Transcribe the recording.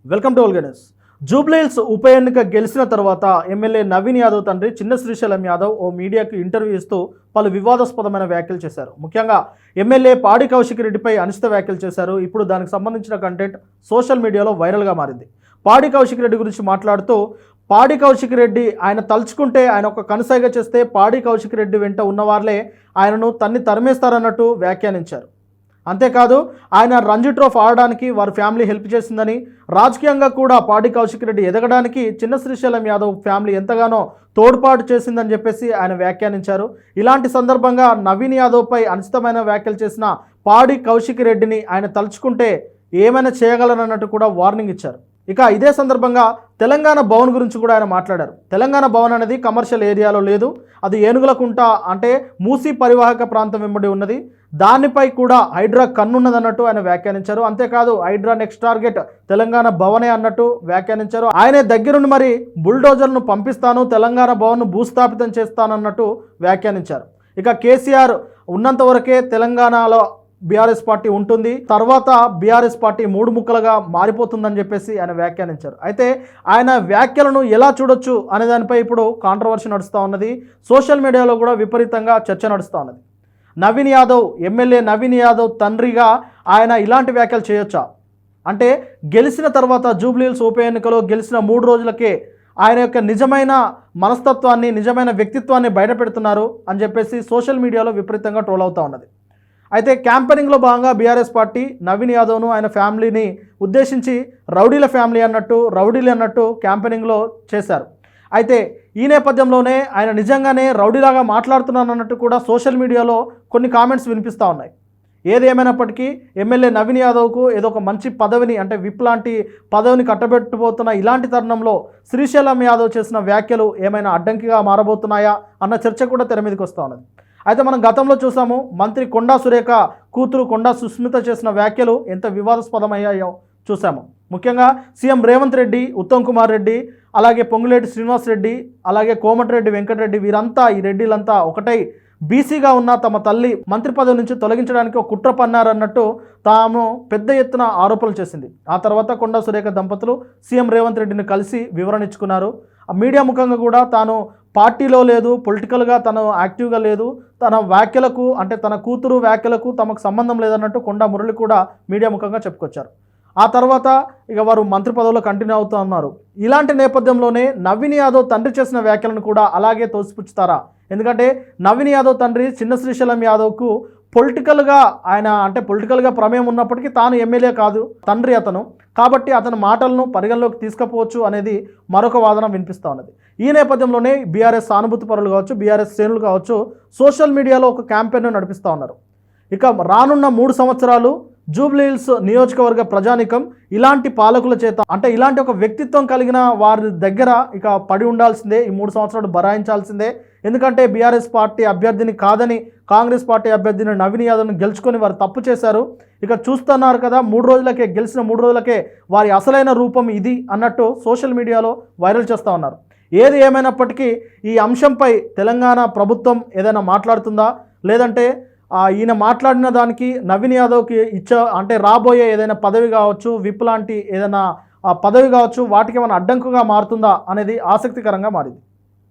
Welcome to Ganesh. Jubilee Hills ఉప ఎన్నిక గెలిచిన తర్వాత ఎమ్మెల్యే నవీన్ యాదవ్ తండ్రి చిన్న శ్రీశైలం యాదవ్ ఓ మీడియాకు ఇంటర్వ్యూ ఇస్తూ పలు వివాదాస్పదమైన వ్యాఖ్యలు చేశారు. ముఖ్యంగా ఎమ్మెల్యే పాడి కౌశిక్ రెడ్డిపై అనుచిత వ్యాఖ్యలు చేశారు. ఇప్పుడు దానికి సంబంధించిన కంటెంట్ సోషల్ మీడియాలో వైరల్గా మారింది. పాడి కౌశిక్ రెడ్డి గురించి మాట్లాడుతూ పాడి కౌశిక్ రెడ్డి ఆయన తలుచుకుంటే ఆయన ఒక కనుసైగ చేస్తే పాడి కౌశిక్ రెడ్డి వెంట ఉన్నవాళ్లే ఆయనను తరిమేస్తారన్నట్టు వ్యాఖ్యానించారు. అంతేకాదు ఆయన రంజీ ట్రోఫీ ఆడడానికి వారి ఫ్యామిలీ హెల్ప్ చేసిందని, రాజకీయంగా కూడా పాడి కౌశిక్ రెడ్డి ఎదగడానికి చిన్న శ్రీశైలం యాదవ్ ఫ్యామిలీ ఎంతగానో తోడ్పాటు చేసిందని చెప్పేసి ఆయన వ్యాఖ్యానించారు. ఇలాంటి సందర్భంగా నవీన్ యాదవ్పై అనుచితమైన వ్యాఖ్యలు చేసిన పాడి కౌశిక్ రెడ్డిని ఆయన తలుచుకుంటే ఏమైనా చేయగలనన్నట్టు కూడా వార్నింగ్ ఇచ్చారు. ఇక ఇదే సందర్భంగా తెలంగాణ భవన్ గురించి కూడా ఆయన మాట్లాడారు. తెలంగాణ భవన్ అనేది కమర్షియల్ ఏరియాలో లేదు, అది ఏనుగులకుంట అంటే మూసీ పరివాహక ప్రాంతం వెంబడి ఉన్నది, దానిపై కూడా హైడ్రా కన్నున్నదన్నట్టు ఆయన వ్యాఖ్యానించారు. అంతేకాదు హైడ్రా నెక్స్ట్ టార్గెట్ తెలంగాణ భవనే అన్నట్టు వ్యాఖ్యానించారు. ఆయన దగ్గరుండి మరి బుల్డోజర్ను పంపిస్తాను, తెలంగాణ భవన్ను భూస్థాపితం చేస్తానన్నట్టు వ్యాఖ్యానించారు. ఇక కేసీఆర్ ఉన్నంత వరకే తెలంగాణలో బీఆర్ఎస్ పార్టీ ఉంటుంది, తర్వాత బీఆర్ఎస్ పార్టీ మూడు ముక్కలుగా మారిపోతుందని చెప్పేసి ఆయన వ్యాఖ్యానించారు. అయితే ఆయన వ్యాఖ్యలను ఎలా చూడొచ్చు అనే దానిపై ఇప్పుడు కాంట్రవర్సీ నడుస్తూ ఉన్నది. సోషల్ మీడియాలో కూడా విపరీతంగా చర్చ నడుస్తూ ఉన్నది. నవీన్ యాదవ్, ఎమ్మెల్యే నవీన్ యాదవ్ తండ్రిగా ఆయన ఇలాంటి వ్యాఖ్యలు చేయొచ్చా అంటే, గెలిచిన తర్వాత జూబ్లీహిల్స్ ఉప ఎన్నికలో గెలిచిన 3 రోజులకే ఆయన యొక్క నిజమైన మనస్తత్వాన్ని, నిజమైన వ్యక్తిత్వాన్ని బయటపెడుతున్నారు అని చెప్పేసి సోషల్ మీడియాలో విపరీతంగా ట్రోల్ అవుతూ ఉన్నది. అయితే క్యాంపెయినింగ్లో భాగంగా బీఆర్ఎస్ పార్టీ నవీన్ యాదవ్ను ఆయన ఫ్యామిలీని ఉద్దేశించి రౌడీల ఫ్యామిలీ అన్నట్టు, రౌడీలు అన్నట్టు క్యాంపెయినింగ్లో చేశారు. అయితే ఈ నేపథ్యంలోనే ఆయన నిజంగానే రౌడీలాగా మాట్లాడుతున్నానన్నట్టు కూడా సోషల్ మీడియాలో కొన్ని కామెంట్స్ వినిపిస్తూ ఉన్నాయి. ఏది ఏమైనప్పటికీ ఎమ్మెల్యే నవీన్ యాదవ్కు ఏదో ఒక మంచి పదవిని అంటే విప్ లాంటి పదవిని కట్టబెట్టబోతున్న ఇలాంటి తరుణంలో శ్రీశైలం యాదవ్ చేసిన వ్యాఖ్యలు ఏమైనా అడ్డంకిగా మారబోతున్నాయా అన్న చర్చ కూడా తెర మీదకి వస్తూ ఉన్నది. అయితే మనం గతంలో చూసాము, మంత్రి కొండా సురేఖ కూతురు కొండా సుస్మిత చేసిన వ్యాఖ్యలు ఎంత వివాదాస్పదమయ్యాయో చూసాము. ముఖ్యంగా సీఎం రేవంత్ రెడ్డి, ఉత్తమ్ కుమార్ రెడ్డి, అలాగే పొంగులేటి శ్రీనివాస్ రెడ్డి, అలాగే కోమటిరెడ్డి వెంకటరెడ్డి, వీరంతా ఈ రెడ్డిలంతా ఒకటై బీసీగా ఉన్న తమ తల్లి మంత్రి పదవి నుంచి తొలగించడానికి ఒక కుట్ర పన్నారన్నట్టు తాము పెద్ద ఎత్తున ఆరోపణలు చేసింది. ఆ తర్వాత కొండా సురేఖ దంపతులు సీఎం రేవంత్ రెడ్డిని కలిసి వివరణ ఇచ్చుకున్నారు. ఆ మీడియా ముఖంగా కూడా తాను పార్టీలో లేదు, పొలిటికల్గా తను యాక్టివ్గా లేదు, తన వ్యాఖ్యలకు అంటే తన కూతురు వ్యాఖ్యలకు తమకు సంబంధం లేదన్నట్టు కొండా మురళి కూడా మీడియా ముఖంగా చెప్పుకొచ్చారు. ఆ తర్వాత ఇక వారు మంత్రి పదవిలో కంటిన్యూ అవుతూ ఉన్నారు. ఇలాంటి నేపథ్యంలోనే నవీన్ యాదవ్ తండ్రి చేసిన వ్యాఖ్యలను కూడా అలాగే తోసిపుచ్చుతారా? ఎందుకంటే నవీన్ యాదవ్ తండ్రి చిన్న శ్రీశైలం యాదవ్కు పొలిటికల్గా పొలిటికల్గా ప్రమేయం ఉన్నప్పటికీ తాను ఎమ్మెల్యే కాదు, తండ్రి అతను, కాబట్టి అతని మాటలను పరిగణలోకి తీసుకపోవచ్చు అనేది మరొక వాదన వినిపిస్తూ ఉన్నది. ఈ నేపథ్యంలోనే బీఆర్ఎస్ సానుభూతి పరులు కావచ్చు, బీఆర్ఎస్ శ్రేణులు కావచ్చు, సోషల్ మీడియాలో ఒక క్యాంపెయిన్ నడిపిస్తూ ఉన్నారు. ఇక రానున్న 3 సంవత్సరాలు జూబ్లీహిల్స్ నియోజకవర్గ ప్రజానికం ఇలాంటి పాలకుల చేత అంటే ఇలాంటి ఒక వ్యక్తిత్వం కలిగిన వారి దగ్గర ఇక పడి ఉండాల్సిందే, ఈ 3 సంవత్సరాలు బరాయించాల్సిందే. ఎందుకంటే బీఆర్ఎస్ పార్టీ అభ్యర్థిని కాదని కాంగ్రెస్ పార్టీ అభ్యర్థిని నవీన్ యాదవ్ను గెలుచుకొని వారు తప్పు చేశారు. ఇక చూస్తున్నారు కదా, గెలిచిన 3 రోజులకే వారి అసలైన రూపం ఇది అన్నట్టు సోషల్ మీడియాలో వైరల్ చేస్తూ ఉన్నారు. ఏది ఏమైనప్పటికీ ఈ అంశంపై తెలంగాణ ప్రభుత్వం ఏదైనా మాట్లాడుతుందా, లేదంటే ఈయన మాట్లాడిన దానికి నవీన్ యాదవ్కి రాబోయే ఏదైనా పదవి కావచ్చు, విప్ లాంటి ఏదైనా పదవి కావచ్చు, వాటికి ఏమైనా అడ్డంకుగా మారుతుందా అనేది ఆసక్తికరంగా మారింది.